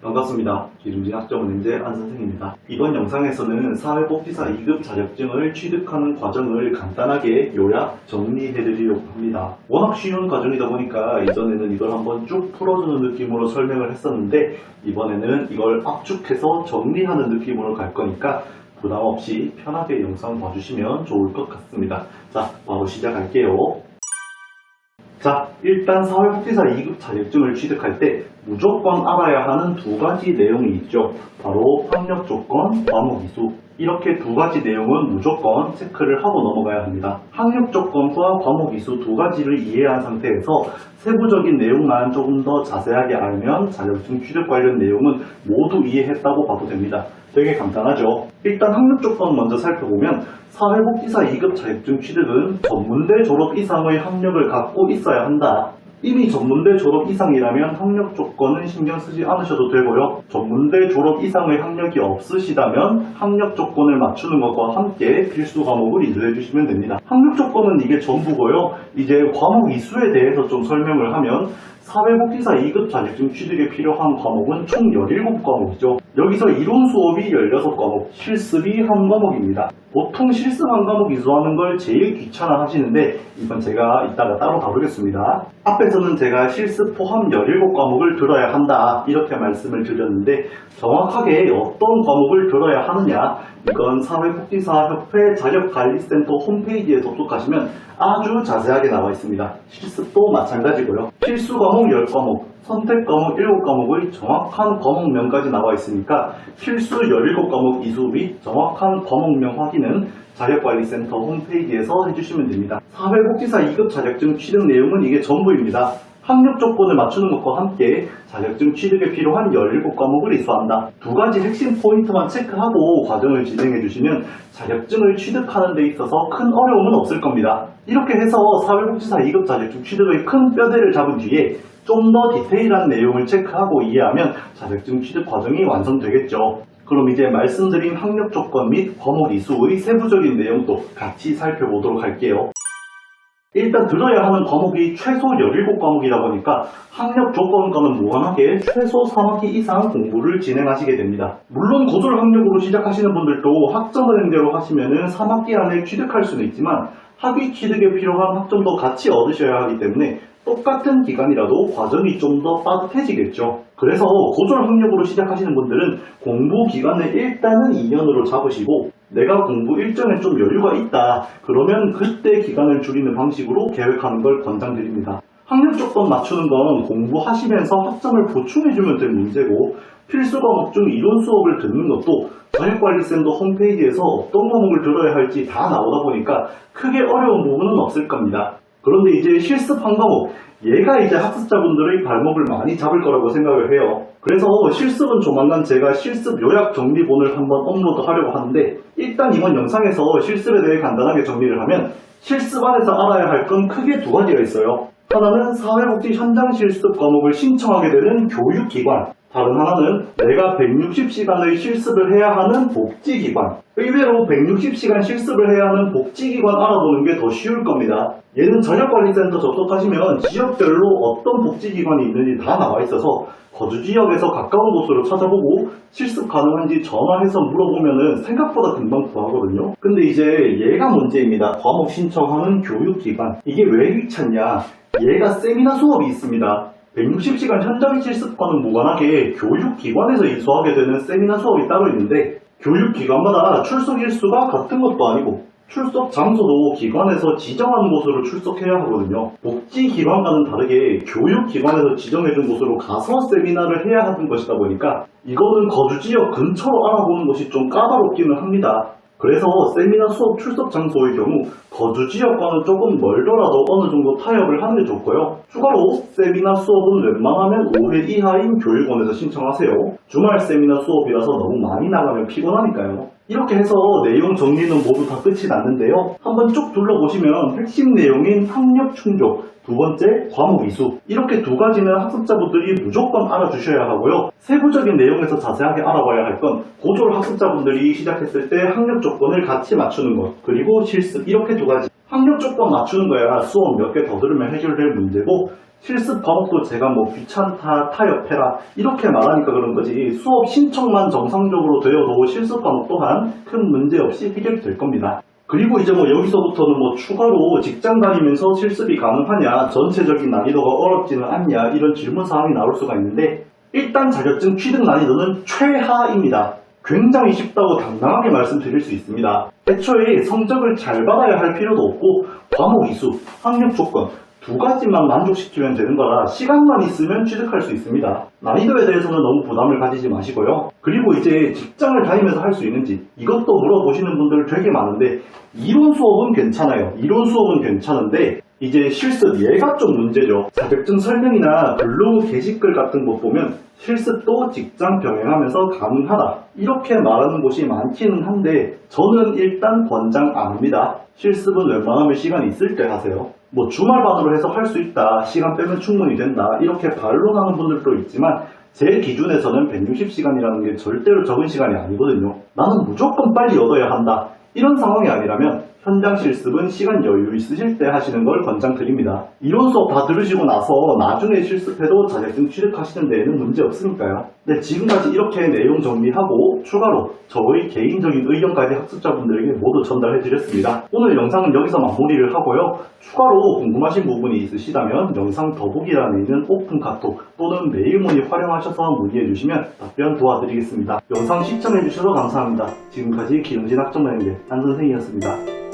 반갑습니다. 기중진 학점은행제 안선생입니다. 이번 영상에서는 사회복지사 2급 자격증을 취득하는 과정을 간단하게 요약 정리해드리려고 합니다. 워낙 쉬운 과정이다 보니까 이전에는 이걸 한번 쭉 풀어주는 느낌으로 설명을 했었는데 이번에는 이걸 압축해서 정리하는 느낌으로 갈 거니까 부담없이 편하게 영상 봐주시면 좋을 것 같습니다. 자, 바로 시작할게요. 자, 일단 사회복지사 2급 자격증을 취득할 때 무조건 알아야 하는 두 가지 내용이 있죠. 바로 학력 조건, 과목 이수. 이렇게 두 가지 내용은 무조건 체크를 하고 넘어가야 합니다. 학력 조건과 과목 이수 두 가지를 이해한 상태에서 세부적인 내용만 조금 더 자세하게 알면 자격증 취득 관련 내용은 모두 이해했다고 봐도 됩니다. 되게 간단하죠. 일단 학력 조건 먼저 살펴보면 사회복지사 2급 자격증 취득은 전문대 졸업 이상의 학력을 갖고 있어야 한다. 이미 전문대 졸업 이상이라면 학력 조건은 신경 쓰지 않으셔도 되고요. 전문대 졸업 이상의 학력이 없으시다면 학력 조건을 맞추는 것과 함께 필수 과목을 이수해 주시면 됩니다. 학력 조건은 이게 전부고요. 이제 과목 이수에 대해서 좀 설명을 하면 사회복지사 2급 자격증 취득에 필요한 과목은 총 17과목이죠. 여기서 이론 수업이 16과목, 실습이 1과목입니다. 보통 실습 1과목 이수하는 걸 제일 귀찮아 하시는데 이건 제가 이따가 따로 다루겠습니다. 앞에서는 제가 실습 포함 17과목을 들어야 한다 이렇게 말씀을 드렸는데 정확하게 어떤 과목을 들어야 하느냐, 이건 사회복지사협회 자격관리센터 홈페이지에 접속하시면 아주 자세하게 나와 있습니다. 실습도 마찬가지고요. 필수 과목 10과목, 선택 과목 7과목의 정확한 과목명까지 나와 있으니까 필수 17과목 이수 및 정확한 과목명 확인은 자격관리센터 홈페이지에서 해주시면 됩니다. 사회복지사 2급 자격증 취득 내용은 이게 전부입니다. 학력 조건을 맞추는 것과 함께 자격증 취득에 필요한 17과목을 이수한다. 두 가지 핵심 포인트만 체크하고 과정을 진행해 주시면 자격증을 취득하는 데 있어서 큰 어려움은 없을 겁니다. 이렇게 해서 사회복지사 2급 자격증 취득의 큰 뼈대를 잡은 뒤에 좀 더 디테일한 내용을 체크하고 이해하면 자격증 취득 과정이 완성되겠죠. 그럼 이제 말씀드린 학력 조건 및 과목 이수의 세부적인 내용도 같이 살펴보도록 할게요. 일단 들어야 하는 과목이 최소 17과목이다 보니까 학력 조건과는 무관하게 최소 3학기 이상 공부를 진행하시게 됩니다. 물론 고졸 학력으로 시작하시는 분들도 학점은행대로 하시면 3학기 안에 취득할 수는 있지만 학위 취득에 필요한 학점도 같이 얻으셔야 하기 때문에 똑같은 기간이라도 과정이 좀 더 빠듯해지겠죠. 그래서 고졸 학력으로 시작하시는 분들은 공부 기간을 일단은 2년으로 잡으시고 내가 공부 일정에 좀 여유가 있다 그러면 그때 기간을 줄이는 방식으로 계획하는 걸 권장드립니다. 학력 조건 맞추는 건 공부하시면서 학점을 보충해주면 될 문제고 필수 과목 중 이론 수업을 듣는 것도 자격관리센터 홈페이지에서 어떤 과목을 들어야 할지 다 나오다 보니까 크게 어려운 부분은 없을 겁니다. 그런데 이제 실습 1과목, 얘가 이제 학습자분들의 발목을 많이 잡을 거라고 생각을 해요. 그래서 실습은 조만간 제가 실습 요약 정리본을 한번 업로드 하려고 하는데 일단 이번 영상에서 실습에 대해 간단하게 정리를 하면 실습 안에서 알아야 할 건 크게 두 가지가 있어요. 하나는 사회복지 현장 실습 과목을 신청하게 되는 교육기관, 다른 하나는 내가 160시간의 실습을 해야 하는 복지기관. 의외로 160시간 실습을 해야 하는 복지기관 알아보는 게 더 쉬울 겁니다. 얘는 자격관리센터 접속하시면 지역별로 어떤 복지기관이 있는지 다 나와 있어서 거주지역에서 가까운 곳으로 찾아보고 실습 가능한지 전화해서 물어보면 생각보다 금방 구하거든요. 근데 이제 얘가 문제입니다. 과목 신청하는 교육기관. 이게 왜 귀찮냐? 얘가 세미나 수업이 있습니다. 160시간 현장 실습과는 무관하게 교육기관에서 이수하게 되는 세미나 수업이 따로 있는데 교육기관마다 출석 일수가 같은 것도 아니고 출석 장소도 기관에서 지정한 곳으로 출석해야 하거든요. 복지기관과는 다르게 교육기관에서 지정해준 곳으로 가서 세미나를 해야 하는 것이다 보니까 이거는 거주지역 근처로 알아보는 것이 좀 까다롭기는 합니다. 그래서 세미나 수업 출석 장소의 경우 거주지역과는 조금 멀더라도 어느 정도 타협을 하는 게 좋고요. 추가로 세미나 수업은 웬만하면 5회 이하인 교육원에서 신청하세요. 주말 세미나 수업이라서 너무 많이 나가면 피곤하니까요. 이렇게 해서 내용 정리는 모두 다 끝이 났는데요. 한번 쭉 둘러보시면 핵심 내용인 학력 충족, 두 번째 과목 이수, 이렇게 두 가지는 학습자분들이 무조건 알아주셔야 하고요. 세부적인 내용에서 자세하게 알아봐야 할 건 고졸 학습자분들이 시작했을 때 학력 조건을 같이 맞추는 것, 그리고 실습, 이렇게 두 가지. 학력 조건 맞추는 거야 수업 몇 개 더 들으면 해결될 문제고, 실습 과목도 제가 뭐 귀찮다, 타협해라 이렇게 말하니까 그런 거지, 수업 신청만 정상적으로 되어도 실습 과목 또한 큰 문제 없이 해결이 될 겁니다. 그리고 이제 뭐 여기서부터는 뭐 추가로 직장 다니면서 실습이 가능하냐, 전체적인 난이도가 어렵지는 않냐, 이런 질문 사항이 나올 수가 있는데, 일단 자격증 취득 난이도는 최하입니다. 굉장히 쉽다고 당당하게 말씀드릴 수 있습니다. 애초에 성적을 잘 받아야 할 필요도 없고, 과목 이수, 학력 조건 두 가지만 만족시키면 되는 거라 시간만 있으면 취득할 수 있습니다. 난이도에 대해서는 너무 부담을 가지지 마시고요. 그리고 이제 직장을 다니면서 할 수 있는지, 이것도 물어보시는 분들 되게 많은데, 이론 수업은 괜찮아요. 이론 수업은 괜찮은데 이제 실습, 얘가 좀 문제죠. 자격증 설명이나 블로그 게시글 같은 거 보면 실습도 직장 병행하면서 가능하다 이렇게 말하는 곳이 많기는 한데, 저는 일단 권장 안 합니다. 실습은 웬만하면 시간 있을 때 하세요. 뭐 주말반으로 해서 할 수 있다, 시간 빼면 충분히 된다 이렇게 반론하는 분들도 있지만, 제 기준에서는 160시간이라는 게 절대로 적은 시간이 아니거든요. 나는 무조건 빨리 얻어야 한다 이런 상황이 아니라면 현장 실습은 시간 여유 있으실 때 하시는 걸 권장드립니다. 이론 수업 다 들으시고 나서 나중에 실습해도 자격증 취득하시는 데에는 문제 없으니까요. 네, 지금까지 이렇게 내용 정리하고 추가로 저의 개인적인 의견까지 학습자분들에게 모두 전달해드렸습니다. 오늘 영상은 여기서 마무리를 하고요. 추가로 궁금하신 부분이 있으시다면 영상 더보기란에 있는 오픈 카톡 또는 메일 문의 활용하셔서 문의해주시면 답변 도와드리겠습니다. 영상 시청해주셔서 감사합니다. 지금까지 기능진 학점장님의 한 선생이었습니다.